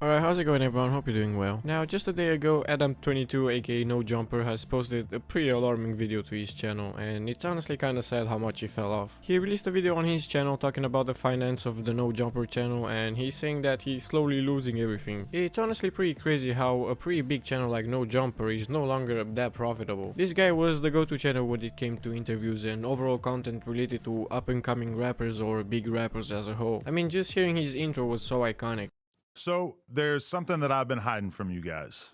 Alright, how's it going everyone? Hope you're doing well. Now, just a day ago, Adam22 aka No Jumper has posted a pretty alarming video to his channel, and it's honestly kinda sad how much he fell off. He released a video on his channel talking about the finance of the No Jumper channel, and he's saying that he's slowly losing everything. It's honestly pretty crazy how a pretty big channel like No Jumper is no longer that profitable. This guy was the go-to channel when it came to interviews and overall content related to up-and-coming rappers or big rappers as a whole. I mean, just hearing his intro was so iconic. So there's something that I've been hiding from you guys.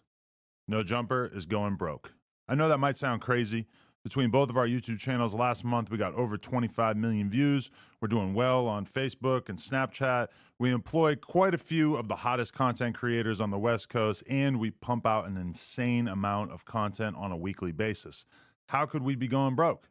No Jumper is going broke. I know that might sound crazy. Between both of our YouTube channels last month, we got over 25 million views. We're doing well on Facebook and Snapchat. We employ quite a few of the hottest content creators on the West Coast, and we pump out an insane amount of content on a weekly basis. How could we be going broke?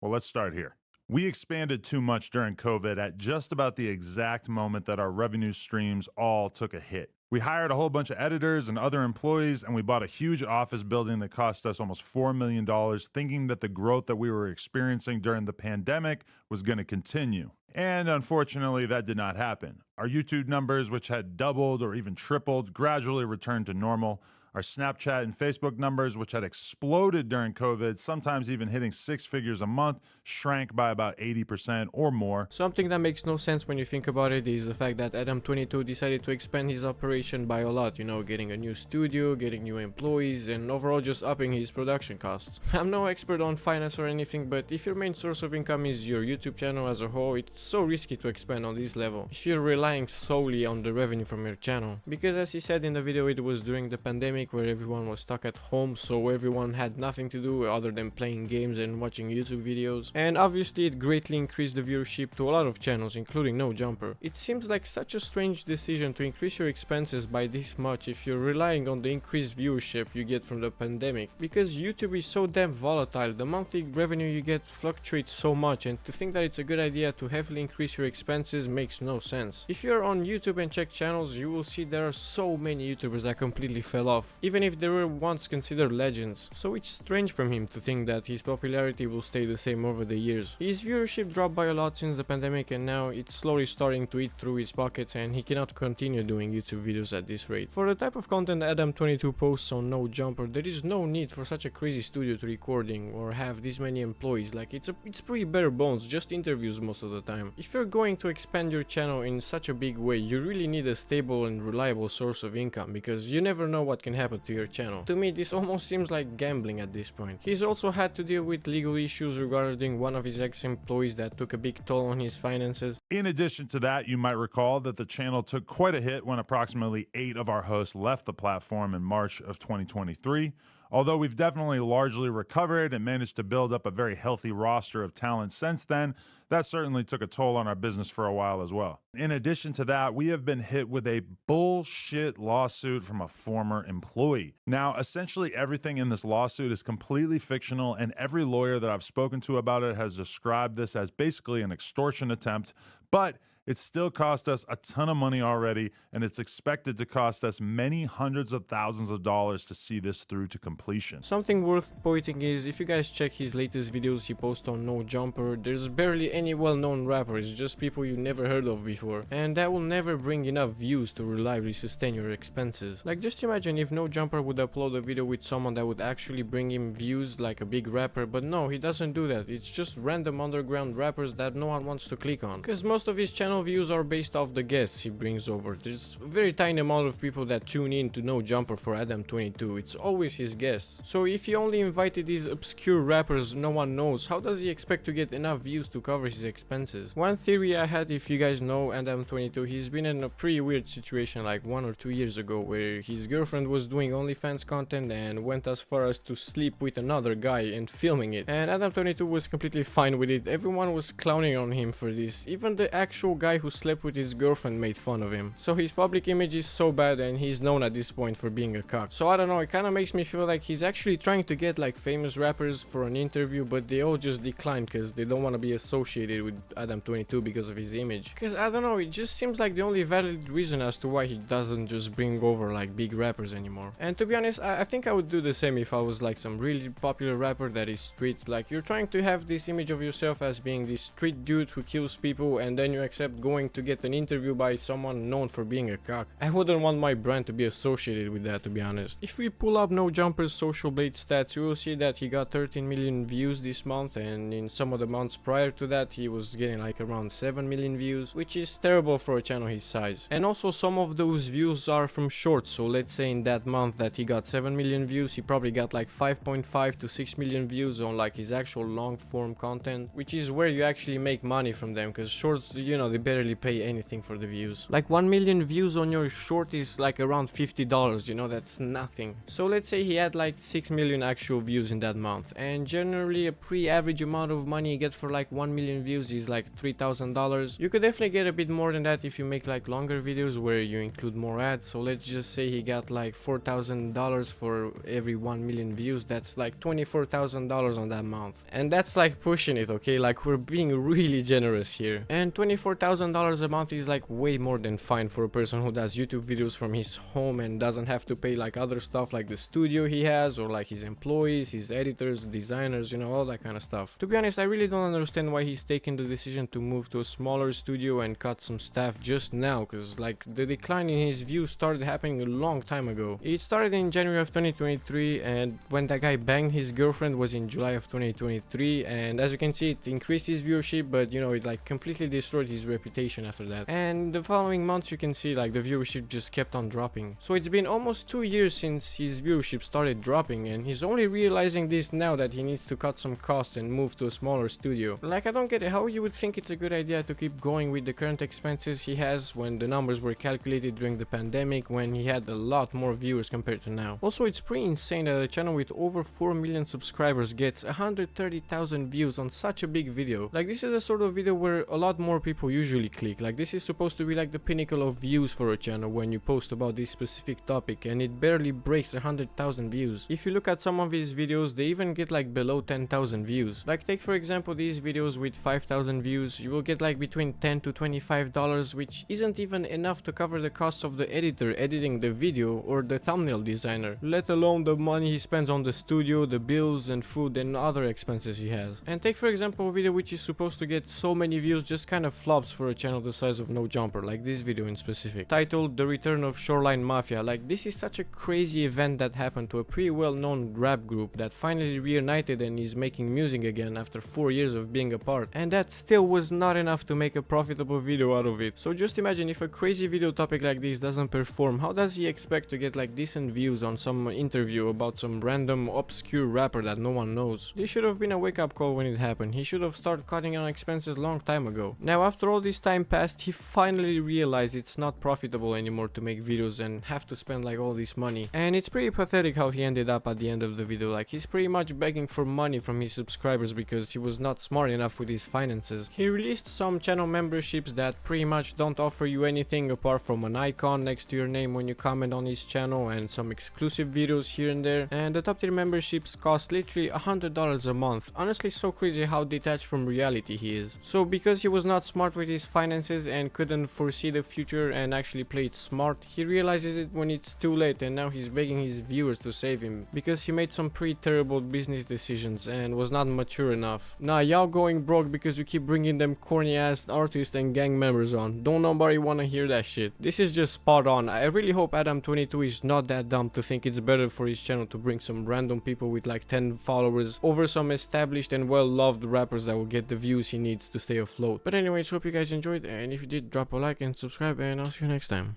Well, let's start here. We expanded too much during COVID at just about the exact moment that our revenue streams all took a hit. We hired a whole bunch of editors and other employees, and we bought a huge office building that cost us almost $4 million, thinking that the growth that we were experiencing during the pandemic was going to continue. And unfortunately, that did not happen. Our YouTube numbers, which had doubled or even tripled, gradually returned to normal. Our Snapchat and Facebook numbers, which had exploded during COVID, sometimes even hitting 6 figures a month, shrank by about 80% or more. Something that makes no sense when you think about it is the fact that Adam22 decided to expand his operation by a lot, getting a new studio, getting new employees, and overall just upping his production costs. I'm no expert on finance or anything, but if your main source of income is your YouTube channel as a whole, it's so risky to expand on this level if you're relying solely on the revenue from your channel. Because as he said in the video, it was during the pandemic where everyone was stuck at home, so everyone had nothing to do other than playing games and watching YouTube videos, and obviously it greatly increased the viewership to a lot of channels, including No Jumper. It seems like such a strange decision to increase your expenses by this much if you're relying on the increased viewership you get from the pandemic, because YouTube is so damn volatile. The monthly revenue you get fluctuates so much, and to think that it's a good idea to heavily increase your expenses makes no sense. If you're on YouTube and check channels, you will see there are so many YouTubers that completely fell off, even if they were once considered legends. So it's strange from him to think that his popularity will stay the same over the years. His viewership dropped by a lot since the pandemic, and now it's slowly starting to eat through his pockets, and he cannot continue doing YouTube videos at this rate. For the type of content Adam22 posts on No Jumper, there is no need for such a crazy studio to recording or have this many employees. Like, it's pretty bare bones, just interviews most of the time. If you're going to expand your channel in such a big way, you really need a stable and reliable source of income, because you never know what can happen to your channel. To me, this almost seems like gambling at this point. He's also had to deal with legal issues regarding one of his ex-employees that took a big toll on his finances. In addition to that, you might recall that the channel took quite a hit when approximately 8 of our hosts left the platform in March of 2023. Although we've definitely largely recovered and managed to build up a very healthy roster of talent since then, that certainly took a toll on our business for a while as well. In addition to that, we have been hit with a bullshit lawsuit from a former employee. Now, essentially everything in this lawsuit is completely fictional, and every lawyer that I've spoken to about it has described this as basically an extortion attempt, but it still cost us a ton of money already, and it's expected to cost us many hundreds of thousands of dollars to see this through to completion. Something worth pointing is, if you guys check his latest videos he posts on No Jumper, there's barely any well-known rappers, just people you never heard of before, and that will never bring enough views to reliably sustain your expenses. Like, just imagine if No Jumper would upload a video with someone that would actually bring him views, like a big rapper, but no, he doesn't do that. It's just random underground rappers that no one wants to click on, because most of his channel views are based off the guests he brings over. There's a very tiny amount of people that tune in to No Jumper for Adam22. It's always his guests. So if he only invited these obscure rappers no one knows, how does he expect to get enough views to cover his expenses? One theory I had, if you guys know Adam22, he's been in a pretty weird situation like 1 or 2 years ago, where his girlfriend was doing OnlyFans content and went as far as to sleep with another guy and filming it, and Adam22 was completely fine with it. Everyone was clowning on him for this. Even the actual guy who slept with his girlfriend made fun of him. So his public image is so bad, and he's known at this point for being a cock. So I don't know, it kind of makes me feel like he's actually trying to get like famous rappers for an interview, but they all just decline because they don't want to be associated with Adam22 because of his image. Because I don't know, it just seems like the only valid reason as to why he doesn't just bring over like big rappers anymore. And to be honest, I think I would do the same if I was like some really popular rapper that is street. Like, you're trying to have this image of yourself as being this street dude who kills people, and then you accept not going to get an interview by someone known for being a cock. I wouldn't want my brand to be associated with that, to be honest. If we pull up No Jumper's Social Blade stats, you will see that he got 13 million views this month, and in some of the months prior to that he was getting like around 7 million views, which is terrible for a channel his size. And also some of those views are from shorts, so let's say in that month that he got 7 million views, he probably got like 5.5 to 6 million views on like his actual long form content, which is where you actually make money from them, because shorts, you know, they barely pay anything for the views. Like 1 million views on your short is like around $50, you know, that's nothing. So let's say he had like 6 million actual views in that month, and generally a pre-average amount of money you get for like 1 million views is like $3,000. You could definitely get a bit more than that if you make like longer videos where you include more ads. So let's just say he got like $4,000 for every 1 million views. That's like $24,000 on that month, and that's like pushing it, okay? Like we're being really generous here, and $24,000 a month is like way more than fine for a person who does YouTube videos from his home and doesn't have to pay like other stuff like the studio he has, or like his employees, his editors, designers, you know, all that kind of stuff. To be honest, I really don't understand why he's taking the decision to move to a smaller studio and cut some staff just now, because like the decline in his views started happening a long time ago. It started in January of 2023, and when that guy banged his girlfriend was in July of 2023, and as you can see it increased his viewership, but you know, it like completely destroyed his reputation after that. And the following months you can see like the viewership just kept on dropping. So it's been almost 2 years since his viewership started dropping, and he's only realizing this now that he needs to cut some costs and move to a smaller studio. Like, I don't get how you would think it's a good idea to keep going with the current expenses he has when the numbers were calculated during the pandemic, when he had a lot more viewers compared to now. Also, it's pretty insane that a channel with over 4 million subscribers gets 130,000 views on such a big video. Like, this is a sort of video where a lot more people usually click. Like, this is supposed to be like the pinnacle of views for a channel when you post about this specific topic, and it barely breaks 100,000 views. If you look at some of his videos, they even get like below 10,000 views. Like, take for example these videos with 5,000 views, you will get like between $10 to $25, which isn't even enough to cover the cost of the editor editing the video or the thumbnail designer, let alone the money he spends on the studio, the bills and food and other expenses he has. And take for example a video which is supposed to get so many views just kind of flops for a channel the size of No Jumper, like this video in specific, titled The Return of Shoreline Mafia. Like, this is such a crazy event that happened to a pretty well-known rap group that finally reunited and is making music again after 4 years of being apart, and that still was not enough to make a profitable video out of it. So just imagine if a crazy video topic like this doesn't perform, how does he expect to get like decent views on some interview about some random obscure rapper that no one knows? This should have been a wake-up call when it happened. He should have started cutting on expenses long time ago. Now after all this time passed, he finally realized it's not profitable anymore to make videos and have to spend like all this money, and it's pretty pathetic how he ended up at the end of the video. Like, he's pretty much begging for money from his subscribers because he was not smart enough with his finances. He released some channel memberships that pretty much don't offer you anything apart from an icon next to your name when you comment on his channel and some exclusive videos here and there, and the top tier memberships cost literally $100 a month. Honestly, so crazy how detached from reality he is. So because he was not smart with his finances and couldn't foresee the future and actually play it smart, he realizes it when it's too late, and now he's begging his viewers to save him because he made some pretty terrible business decisions and was not mature enough. Nah, y'all going broke because you keep bringing them corny ass artists and gang members on. Don't nobody wanna hear that shit. This is just spot on. I really hope Adam22 is not that dumb to think it's better for his channel to bring some random people with like 10 followers over some established and well loved rappers that will get the views he needs to stay afloat. But anyways, hope you guys enjoyed, and if you did, drop a like and subscribe, and I'll see you next time.